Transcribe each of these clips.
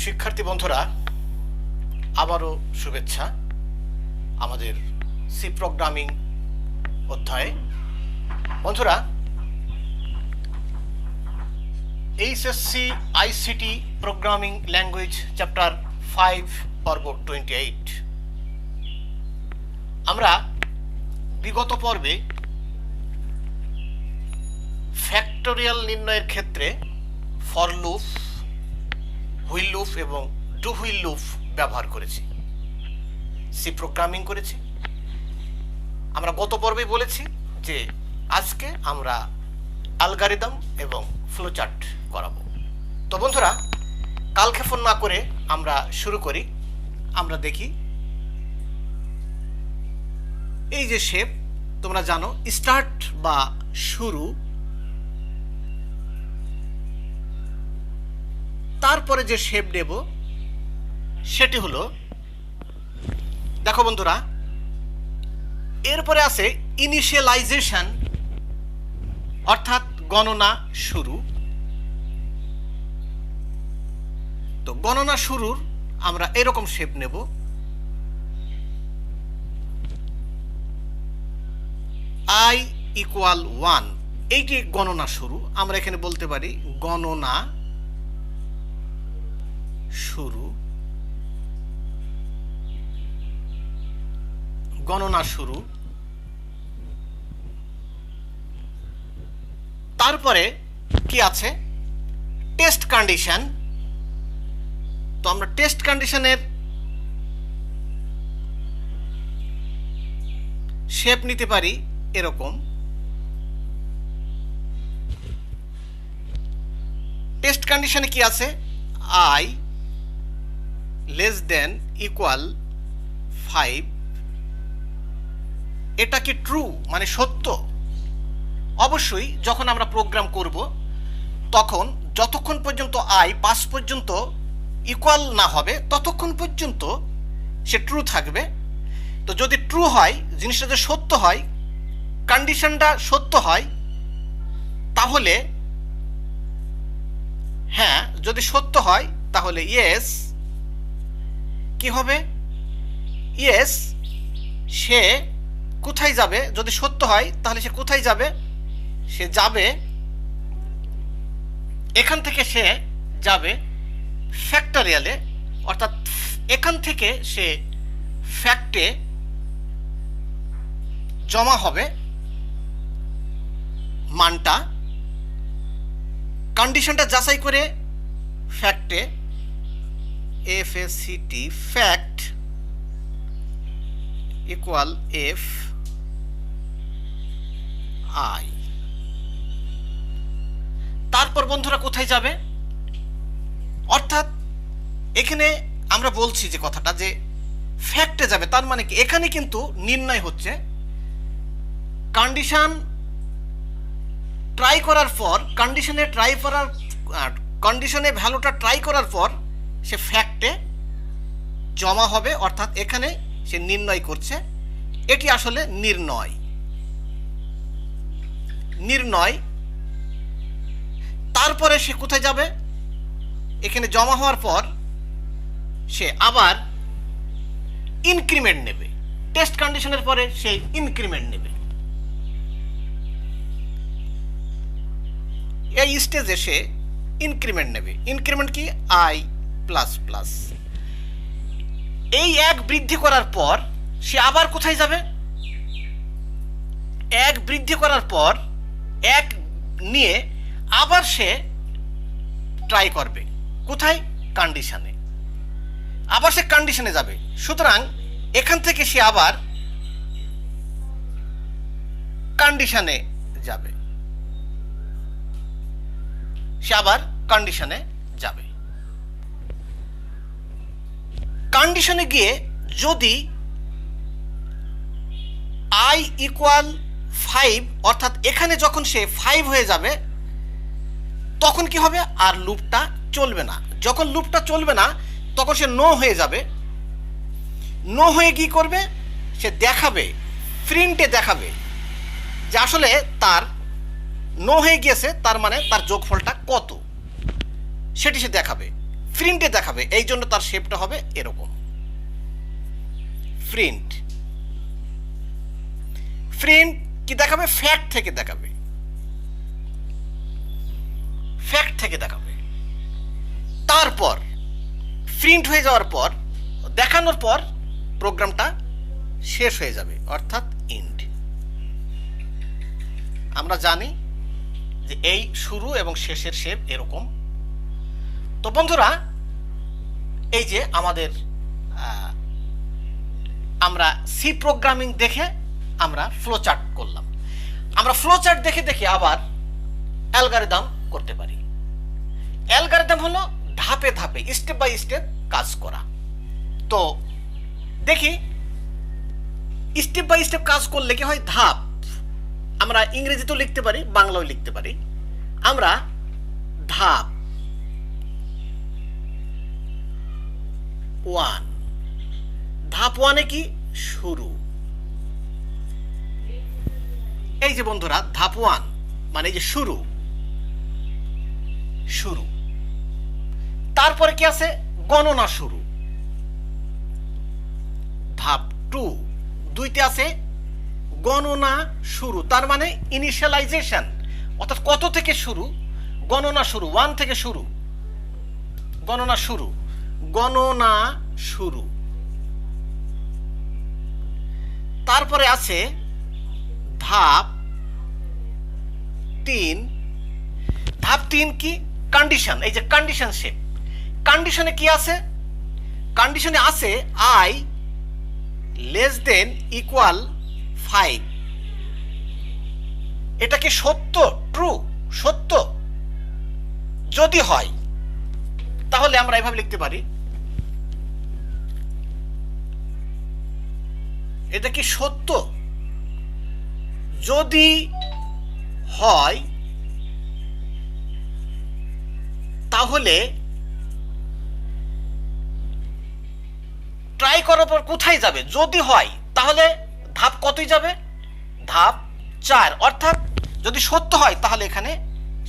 শিক্ষার্থী বন্ধুরা, আবারও শুভেচ্ছা আমাদের সি প্রোগ্রামিং অধ্যায়ে। বন্ধুরা, HSC ICT programming language chapter 5 পর্ব 28 আমরা বিগত পর্বে ফ্যাক্টোরিয়াল নির্ণয়ের ক্ষেত্রে ফর লুপ, হুইল লুপ এবং ডু হুইল লুপ ব্যবহার করেছি, সি প্রোগ্রামিং করেছি। আমরা গত পর্বে বলেছি যে আজকে আমরা অ্যালগরিদম এবং ফ্লোচার্ট করাবো। তো বন্ধুরা, কালক্ষেপণ না করে আমরা শুরু করি। আমরা দেখি এই যে শেপ, তোমরা জানো স্টার্ট বা শুরু, তারপরে যে শেপ দেব সেটি হলো, দেখো বন্ধুরা, এরপরে আছে ইনিশিয়ালাইজেশন অর্থাৎ গণনা শুরু। তো গণনা শুরুর আমরা এরকম শেপ নেব, i = 1। এইটি গণনা শুরু। আমরা এখানে বলতে পারি গণনা শুরু, গণনা শুরু। তারপরে কি আছে? Test condition. তো আমরা টেস্ট কন্ডিশনের শেপ নিতে পারি এরকম। টেস্ট কন্ডিশনে কি আছে? i <= 5। এটা কি ট্রু, মানে সত্য? অবশ্যই যখন আমরা প্রোগ্রাম করব তখন যতক্ষণ পর্যন্ত i 5 পর্যন্ত ইকুয়াল না হবে ততক্ষণ পর্যন্ত সে ট্রু থাকবে। তো যদি ট্রু হয়, জিনিসটা যদি সত্য হয়, কন্ডিশনটা সত্য হয়, তাহলে হ্যাঁ, যদি সত্য হয় তাহলে ইয়েস কি হবে? ইয়েস, সে কোথায় যাবে? যদি সত্য হয় তাহলে সে কোথায় যাবে? সে যাবে, এখান থেকে সে যাবে ফ্যাক্টোরিয়ালে, অর্থাৎ এখান থেকে সে ফ্যাক্টে জমা হবে মানটা। কন্ডিশনটা যাচাই করে ফ্যাক্টে FACT ফ্যাক্ট = FI। তারপর বন্ধুরা কোথায় যাবে? অর্থাৎ এখানে আমরা বলছি যে কথাটা, যে ফ্যাক্টে যাবে, তার মানে কি এখানে কিন্তু নির্ণয় হচ্ছে কন্ডিশন ট্রাই করার পর, কন্ডিশনে ভ্যালুটা ট্রাই করার পর সে ফ্যাক্টে জমা হবে, অর্থাৎ এখানে সে নির্ণয় করছে। এটি আসলে নির্ণয়। তারপরে সে কোথায় যাবে? এখানে জমা হওয়ার পর সে আবার ইনক্রিমেন্ট নেবে। টেস্ট কন্ডিশনের পরে সে ইনক্রিমেন্ট নেবে। এই স্টেজে সে ইনক্রিমেন্ট নেবে। ইনক্রিমেন্ট কি? i++। এই এক বৃদ্ধি করার পর সে আবার কোথায় যাবে? এক বৃদ্ধি করার পর এক নিয়ে আবার সে ট্রাই করবে। কোথায়? কন্ডিশনে। আবার সে কন্ডিশনে যাবে। সুতরাং এখান থেকে সে আবার কন্ডিশনে যাবে। সে আবার কন্ডিশনে যাবে। কন্ডিশনে গিয়ে যদি i = 5, অর্থাৎ এখানে যখন সে 5 হয়ে যাবে তখন কি হবে? আর লুপটা চলবে না। যখন লুপটা চলবে না তখন সে নো হয়ে যাবে। নো হয়ে কি করবে? সে দেখাবে, প্রিন্টে দেখাবে যে আসলে তার নো হয়ে গিয়েছে, তার মানে তার যোগফলটা কত সেটি সে দেখাবে। প্রিন্টে দেখাবে, এই জন্য তার শেপটা হবে এরকম। প্রিন্ট প্রিন্ট কি দেখাবে? ফ্যাক্ট থেকে দেখাবে, ফ্যাক্ট থেকে দেখাবে। তারপর প্রিন্ট হয়ে যাওয়ার পর, দেখানোর পর প্রোগ্রামটা শেষ হয়ে যাবে, অর্থাৎ ইন্ড। আমরা জানি যে এই শুরু এবং শেষের শেপ এরকম। তো বন্ধুরা, এই যে আমাদের আমরা সি প্রোগ্রামিং দেখে আমরা ফ্লো চার্ট করলাম। আমরা ফ্লো চার্ট দেখে দেখে আবার অ্যালগরিদম করতে পারি। অ্যালগরিদম হলো ধাপে ধাপে, স্টেপ বাই স্টেপ কাজ করা। তো দেখি স্টেপ বাই স্টেপ কাজ করলে কি হয়, ধাপ আমরা ইংরেজিতেও লিখতে পারি, বাংলাও লিখতে পারি। আমরা ধাপ 1, ধাপ 1-এ কি? শুরু। এই যে বন্ধুরা, ধাপ 1 মানে এই যে শুরু, শুরু। তারপরে কি আছে? গণনা শুরু। ধাপ 2, 2তে আছে গণনা শুরু, তার মানে ইনিশিয়ালাইজেশন, অর্থাৎ কত থেকে শুরু? গণনা শুরু, 1 থেকে শুরু, গণনা শুরু, গণনা শুরু। তারপরে আছে ধাপ 3, ধাপ 3 কি? কন্ডিশন। এই যে কন্ডিশন শেপ, কন্ডিশনে কি আছে? কন্ডিশনে আছে i লেস দেন ইকুয়াল 5। এটা কি সত্য? ট্রু, সত্য। যদি হয় তাহলে আমরা এভাবে লিখতে পারি, এটা কি সত্য? যদি হয় তাহলে ট্রাই করার পর কোথায় যাবে? যদি হয় তাহলে ধাপ কতই যাবে? ধাপ 4। অর্থাৎ যদি সত্য হয় তাহলে এখানে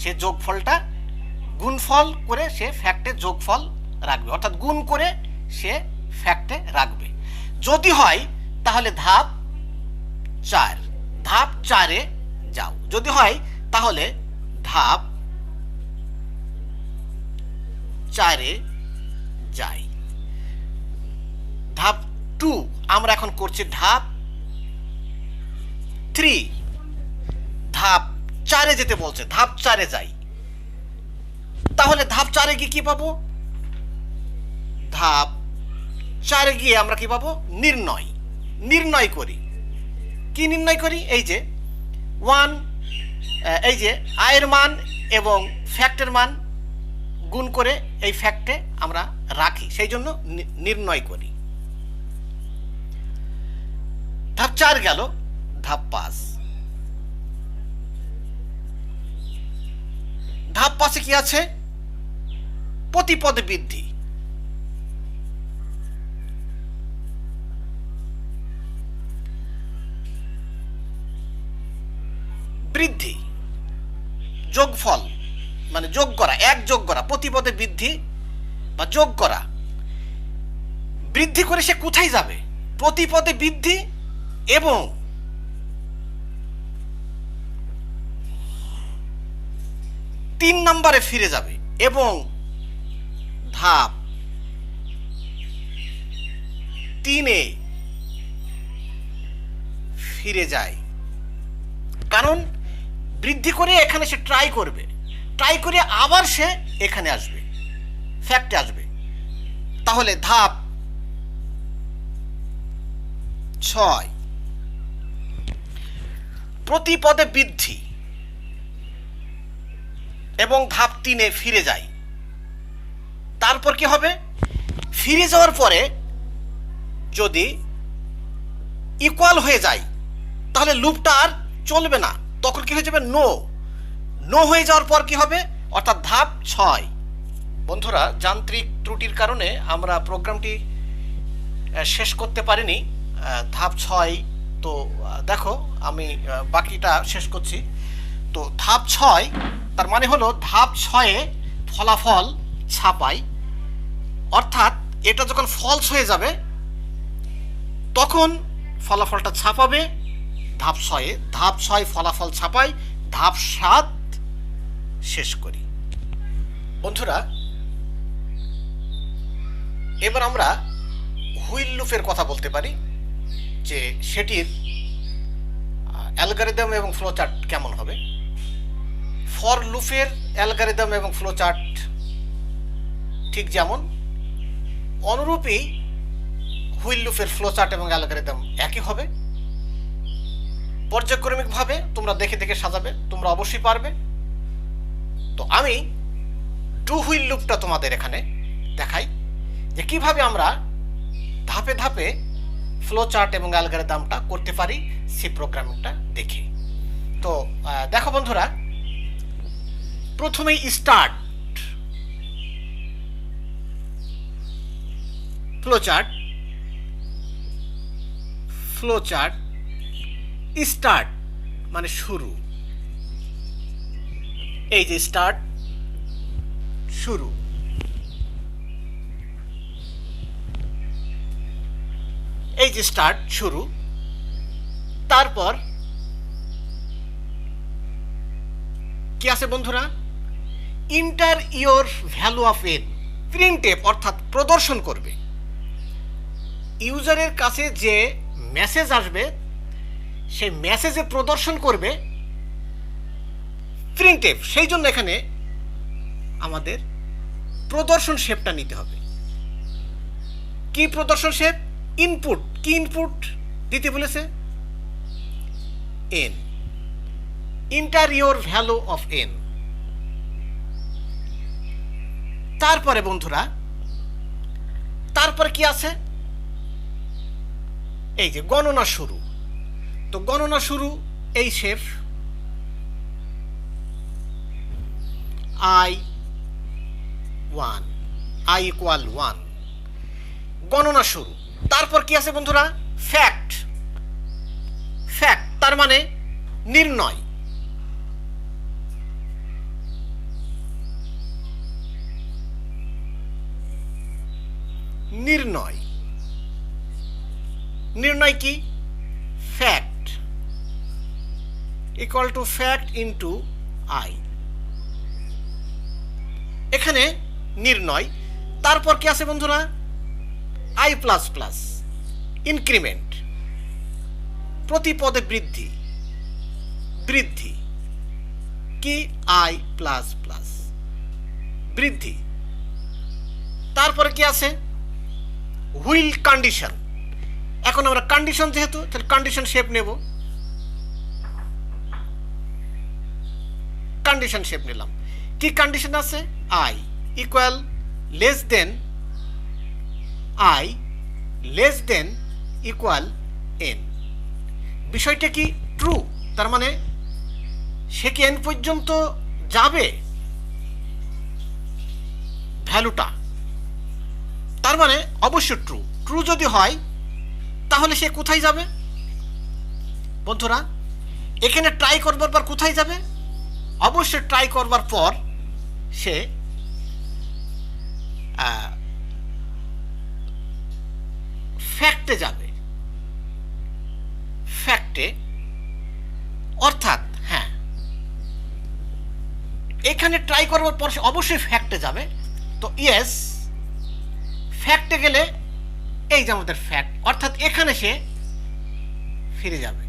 সে যোগফলটা গুণফল করে সে ফ্যাক্টে যোগফল রাখবে, অর্থাৎ গুণ করে সে ফ্যাক্টে রাখবে। যদি হয় তাহলে ধাপ 4, ধাপ 4-এ যাও। যদি হয় তাহলে ধাপ 4-এ যাই। ধাপ 2 আমরা এখন করছি ধাপ 3, ধাপ 4-এ যেতে বলছে, ধাপ 4-এ যাই। তাহলে ধাপ 4-এ গিয়ে কি পাবো? ধাপ 4-এ গিয়ে আমরা কি পাবো? নির্ণয়। নির্ণয় করি। কি নির্ণয় করি? এই যে 1, এই যে আয়ের মান এবং ফ্যাক্টের মান গুণ করে এই ফ্যাক্টে আমরা রাখি, সেই জন্য নির্ণয় করি। ধাপ 4 গেল। ধাপ 5, ধাপ 5-এ কি আছে? প্রতিপদে বৃদ্ধি। বৃদ্ধি, যোগফল মানে যোগ করা, এক যোগ করা, প্রতিপদে বৃদ্ধি বা যোগ করা। বৃদ্ধি করে সে কোথায় যাবে? প্রতিপদে বৃদ্ধি এবং তিন নম্বরে ফিরে যাবে এবং ধাপ 3-এ ফিরে যায়। কারণ বৃদ্ধি করে এখানে সে ট্রাই করবে, ট্রাই করে আবার সে এখানে আসবে, ফ্যাক্টে আসবে। তাহলে ধাপ 6, প্রতিপদে বৃদ্ধি এবং ধাপ 3-এ ফিরে যায়। তারপর কি হবে? ফিরে যাওয়ার পরে যদি ইকুয়াল হয়ে যায় তাহলে লুপটা আর চলবে না, তখন কি হয়ে যাবে? নো। নো হয়ে যাওয়ার পর কি হবে? অর্থাৎ ধাপ 6। বন্ধুরা, যান্ত্রিক ত্রুটির কারণে আমরা প্রোগ্রামটি শেষ করতে পারিনি। ধাপ 6, তো দেখো আমি বাকিটা শেষ করছি। তো ধাপ 6 তার মানে হলো ধাপ 6-এ ফলাফল ছাপাই অর্থাৎ এটা যখন ফলস হয়ে যাবে তখন ফলাফলটা ছাপাবে ধাপ 6-এ, ধাপ 6 ফলাফল ছাপাই, ধাপ 7 শেষ করি। বন্ধুরা, এবার আমরা হুইল লুপের কথা বলতে পারি যে সেটির অ্যালগরিদম এবং ফ্লোচার্ট কেমন হবে। ফর লুপের অ্যালগরিদম এবং ফ্লোচার্ট ঠিক যেমন, অনুরূপই হুইল লুপের ফ্লোচার্ট এবং অ্যালগরিদম একই হবে। পর্যায়ক্রমিকভাবে তোমরা দেখে দেখে সাজাবে, তোমরা অবশ্যই পারবে। তো আমি ডু হুইল লুপটা তোমাদের এখানে দেখাই যে কিভাবে আমরা ধাপে ধাপে ফ্লোচার্ট এবং অ্যালগরিদমটা করতে পারি সি প্রোগ্রামিংটা দেখে। তো দেখো বন্ধুরা, প্রথমেই স্টার্ট ফ্লোচার্ট স্টার্ট মানে শুরু। এই যে স্টার্ট শুরু, এই যে স্টার্ট শুরু। তারপর কি আছে বন্ধুরা? Inter your value of N, printf অর্থাৎ প্রদর্শন করবে। ইউজারের কাছে যে মেসেজ আসবে সেই মেসেজে প্রদর্শন করবে প্রিন্টএফ। সেই জন্য এখানে আমাদের প্রদর্শন শেপটা নিতে হবে। কি প্রদর্শন শেপ? ইনপুট। কি ইনপুট দিতে বলেছে? N, inter your value of N. তারপরে বন্ধুরা, তারপরে কি আছে? এই যে গণনা শুরু। তো গণনা শুরু এই শেপ i1, i = 1, গণনা শুরু। তারপর কি আছে বন্ধুরা? ফ্যাক্ট। ফ্যাক্ট তার মানে নির্ণয়। নির্ণয়, নির্ণয় কি? Fact equal to fact into I, এখানে নির্ণয়। তারপর কি আছে বন্ধুরা? i++, ইনক্রিমেন্ট, প্রতি পদে বৃদ্ধি। বৃদ্ধি কি? i++, বৃদ্ধি। তারপরে কি আছে? Wheel condition. এখন আমরা কন্ডিশন যেহেতু, তাহলে কন্ডিশন শেপ নেব। কন্ডিশন শেপ নিলাম। কি কন্ডিশন আছে? i = less than, i less than equal n। বিষয়টা কি? ট্রু। তার মানে সে কি n পর্যন্ত যাবে ভ্যালুটা? তার মানে অবশ্যই ট্রু। ট্রু যদি হয় তাহলে সে কোথায় যাবে বন্ধুরা? এখানে ট্রাই করবার পর কোথায় যাবে? অবশ্যই ট্রাই করবার পর সে ফ্যাক্টে যাবে। ফ্যাক্টে অর্থাৎ হ্যাঁ, এখানে ট্রাই করবার পর সে অবশ্যই ফ্যাক্টে যাবে। তো ইয়েস, ফ্যাক্টে গেলে এই যে আমাদের ফ্যাক্ট, অর্থাৎ এখানে সে ফিরে যাবে।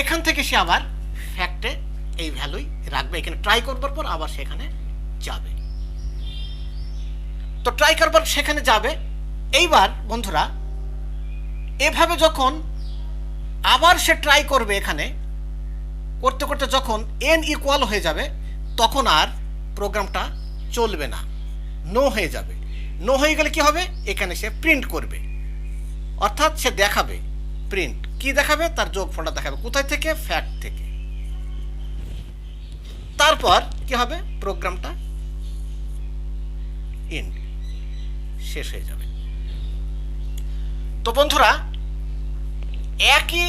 এখান থেকে সে আবার ফ্যাক্টে এই ভ্যালুই রাখবে। এখানে ট্রাই করবার পর আবার সেখানে যাবে। তো ট্রাই করবার সেখানে যাবে। এইবার বন্ধুরা, এভাবে যখন আবার সে ট্রাই করবে, এখানে করতে করতে যখন n ইকুয়াল হয়ে যাবে তখন আর প্রোগ্রামটা চলবে না, নো হয়ে যাবে। নো হয়ে গেলে কি হবে? এখানে সে প্রিন্ট করবে, অর্থাৎ সে দেখাবে। প্রিন্ট কি দেখাবে? তার যোগফলটা দেখাবে। কোথায় থেকে? ফ্যাক্ট থেকে। তারপর কি হবে? প্রোগ্রামটা এন্ড, শেষ হয়ে যাবে। তো বন্ধুরা, একই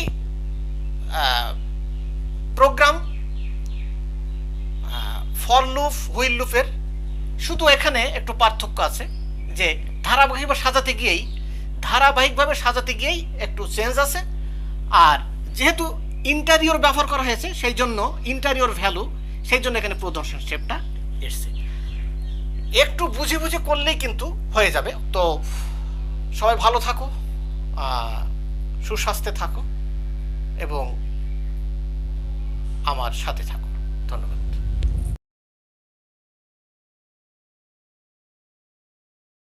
প্রোগ্রাম ফর লুপ, হুইল লুপের শুধু এখানে একটু পার্থক্য আছে যে ধারাবাহিকভাবে সাজাতে গিয়েই একটু চেঞ্জ আছে। আর যেহেতু ইন্টারিয়র ব্যবহার করা হয়েছে সেই জন্য ইন্টারিয়র ভ্যালু, সেই জন্য এখানে প্রদর্শন শেপটা এসছে। একটু বুঝে বুঝে করলেই কিন্তু হয়ে যাবে। তো সবাই ভালো থাকো, সুস্বাস্থ্যে থাকো এবং আমার সাথে থাকো। ধন্যবাদ।